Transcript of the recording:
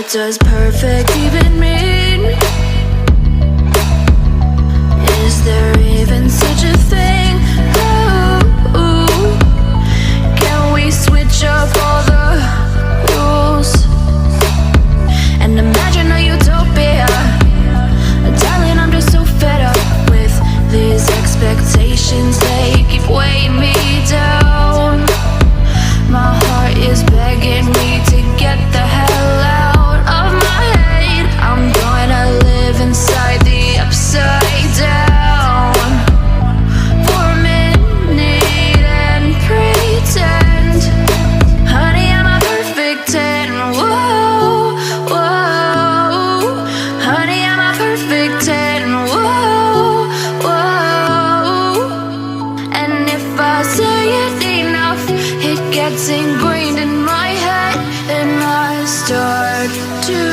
does perfect even mean? Is there even such a thing? Ooh, can we switch up all the rules and imagine a utopia? Darling, I'm just so fed up with these expectations. They keep weighing me down. My heart is begging me to get the hell out of my head. I'm gonna live inside the upside down for a minute and pretend, honey, I'm a perfect 10. Whoa, whoa, honey, I'm a perfect 10. Whoa, whoa, and if I say it enough, it gets ingrained in my head, and I start to